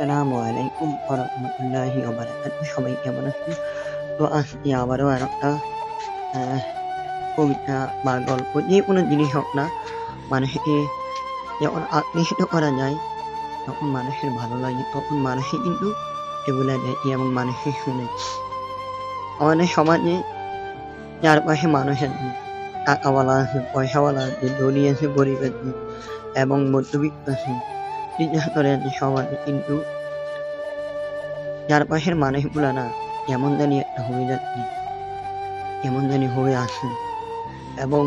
আসসালামু আলাইকুম ওয়া রাহমাতুল্লাহি ওয়া বারাকাতুহু। সবাই কেমন আছেন? তো আজকে আবারও আরেকটা আহ কবিতা বা গল্প যেকোনো জিনিস হোক না, মানুষকে যখন আকৃষ্ট করা যায়, তখন মানুষের ভালো লাগে, তখন মানুষই কিন্তু এগুলা দেখে এবং মানুষই শুনে। আমাদের সমাজে চারপাশে মানুষ আছে, টাকাওয়ালা আছে, পয়সাওয়ালা আছে, ধনী আছে, গরিব আছে এবং মধ্যবিত্ত আছে। বিশেষ করে সমাজে কিন্তু চারপাশের মানুষগুলা না কেমন জানি একটা হয়ে যাচ্ছে, কেমন জানি হয়ে আসে। এবং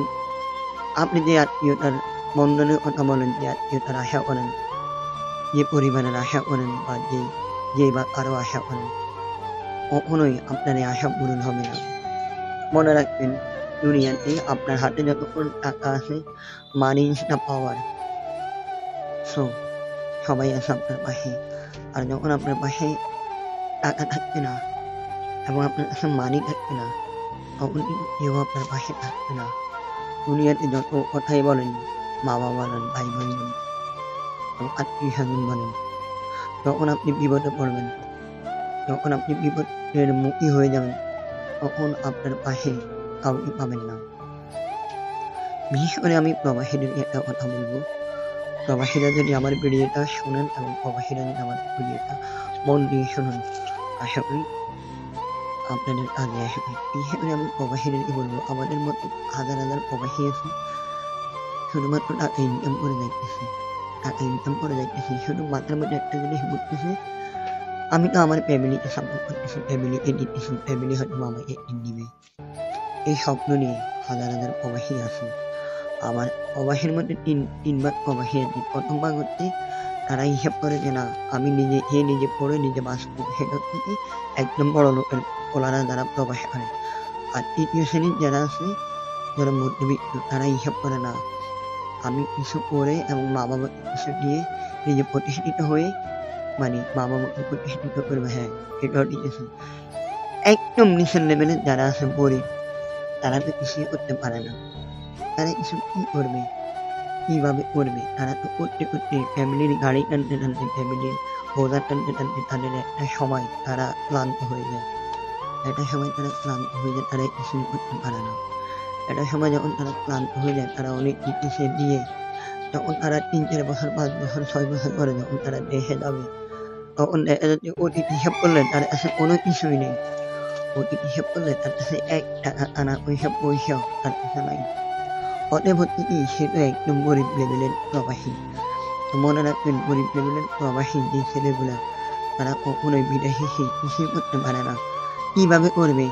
আপনি যে আত্মীয়তার বন্ধনের কথা বলেন, যে আত্মীয়তার আশা করেন, যে পরিবারের আশা করেন বা যে বা কারো আশা করেন, কখনোই আপনার এই আশা পূরণ হবে না। মনে রাখবেন, দুনিয়াতে আপনার হাতে যতক্ষণ টাকা আছে, money is the power. So সবাই আছে আপনার পাশে। আর যখন আপনার পাশে টাকা থাকবে না এবং আপনার কাছে মানি থাকবে না, তখন কিন্তু কেউ আপনার পাশে থাকবে না। দুনিয়াতে যত কথাই বলেন, বাবা বলেন, ভাই বোন বলেন এবং আত্মীয় স্বজন বলেন, যখন আপনি বিপদে পড়বেন, যখন আপনি বিপদের মুখী হয়ে যাবেন, তখন আপনার পাশে কাউকে পাবেন না। বিশেষ করে আমি প্রবাসীদের একটা কথা বলবো, প্রবাসীরা যদি আমার ভিডিওটা শোনেন এবং প্রবাসীরা যদি আমার ভিডিওটা মন দিয়ে শোনেন, আশা করি আপনাদের কাজে আসবে। বিশেষ করে আমি প্রবাসীদেরকে বলবো, আমাদের মতো হাজার হাজার প্রবাসী আছে, শুধুমাত্র টাকা ইনকাম করে যাইতেছে, টাকা ইনকাম করে যাইতেছে, শুধু মাথার মধ্যে একটা জিনিস বুঝতেছে, আমি তো আমার ফ্যামিলিকে সাপোর্ট করতেছি, ফ্যামিলিকে দিতেছি, ফ্যামিলি হয়তো আমাকে একদিন দিবে। এই স্বপ্ন নিয়ে হাজার হাজার প্রবাসী আছে। আবার প্রবাসীর মধ্যে তিন ভাগ প্রবাসী আছে। প্রথম ভাগ হচ্ছে তারা হিসাব করে যে না, আমি নিজে পড়ে নিজে বাঁচবো, সেটা থেকে একদম বড় লোকের ওনারা যারা প্রবাস করে। আর তৃতীয় শ্রেণীর যারা আছে, যারা মধ্যবিত্ত, তারা হিসাব করে না, আমি কিছু করে এবং মা বাবাকে কিছু দিয়ে নিজে প্রতিষ্ঠিত হয়ে, মানে মা বাবাকে প্রতিষ্ঠিত করবে। হ্যাঁ, এটাও ঠিক আছে। একদম নিচের লেভেলের যারা আছে গরিব, তারা তো কিছুই করতে পারে না। তারা কিছু কি করবে, কিভাবে করবে? তারা তো করতে ফ্যামিলির গাড়ি টানতে টানতে, ফ্যামিলির বোঝা টানতে টানতে তাদের একটা সময় তারা ক্লান্ত হয়ে যায়। একটা সময় তারা ক্লান্ত হয়ে যায়, তারা কিছুই করতে পারে না। একটা সময় যখন তারা ক্লান্ত হয়ে যায়, তারা অনেক কিছু দিয়ে, যখন তারা ৩-৪ বছর, ৫ বছর, ৬ বছর পরে যখন তারা দেশে যাবে, তখন দেখা যাচ্ছে অতীত হিসাব করলে তার কাছে কোনো কিছুই নেই। অতীত হিসাব করলে তার কাছে ৳১ আনা পয়সাও তার কাছে নাই। অতএব হচ্ছে কি, সে তো একদম গরিব লেভেলের প্রবাসী। তো মনে রাখবেন, গরিব লেভেলের প্রবাসী যে ছেলেগুলা, তারা কখনোই বিদেশে এসে কিছুই করতে পারে না। কিভাবে করবে?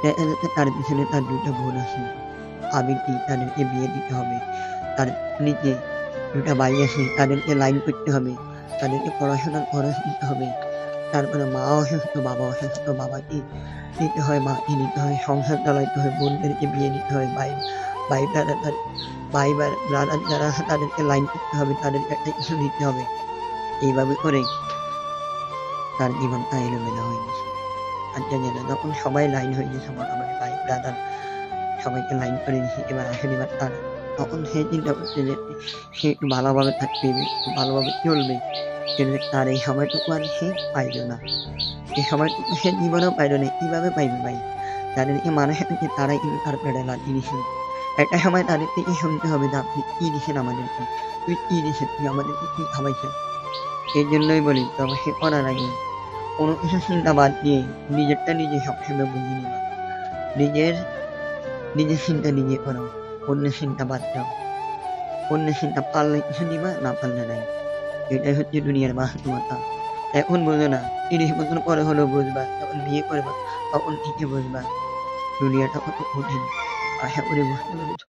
দেখা যাচ্ছে তার পিছনে তার ২ টা বোন আছে, ভাবি কি তাদেরকে বিয়ে দিতে হবে। তার নিচে ২ টা ভাই আছে, তাদেরকে লাইন করতে হবে, তাদেরকে পড়াশোনার খরচ দিতে হবে। তারপরে মা অসুস্থ, বাবা অসুস্থ, বাবাকে নিতে হয়, মাকে নিতে হয়, সংসার চালাইতে হয়, বোনদেরকে বিয়ে দিতে হয়, ভাই ব্রাদার যারা আছে তাদেরকে লাইন করতে হবে, তাদেরকে একটা কিছু দিতে হবে। এইভাবে করে তার জীবনটা এলোমেলো হয়ে গেছে। আর জানেন না, যখন সবাই লাইন হয়ে গেছে, মোটামুটি ভাই ব্রাদার সবাইকে লাইন করে দিয়েছে, এবার তার, তখন সে চিন্তা করছে যে সে একটু ভালোভাবে থাকবে, একটু ভালোভাবে চলবে, কিন্তু তার এই সময়টুকু আর সে পাইল না। এই সময়টুকু সে জীবনেও পাইল না। কিভাবে পাইবে ভাই? যাদেরকে মানুষ আছে তারাই কিন্তু তার পেটে লাথি দিছে। একটা সময় তাদের থেকে শুনতে হবে যে আপনি কি দিছেন আমাদেরকে? তুই কি দিছেন? তুই আমাদেরকে কি খাওয়াইছেন? এই জন্যই বলি, প্রবাসী করার আগে কোনো কিছু চিন্তা বাদ দিয়ে নিজেরটা নিজে সবসময় বুঝে নিবা। নিজের চিন্তা নিজে করো, অন্যের চিন্তা বাদ দাও। অন্যের চিন্তা পারলে কিছু দিবা, না পারলে নাই। এটাই হচ্ছে দুনিয়ার বাস্তবতা। এখন বোঝো না, ৩০ বছর পরে হলেও বুঝবা, যখন বিয়ে করবা তখন ঠিকই বুঝবা দুনিয়াটা কত কঠিন। আশা করি বুঝতে পেরেছ।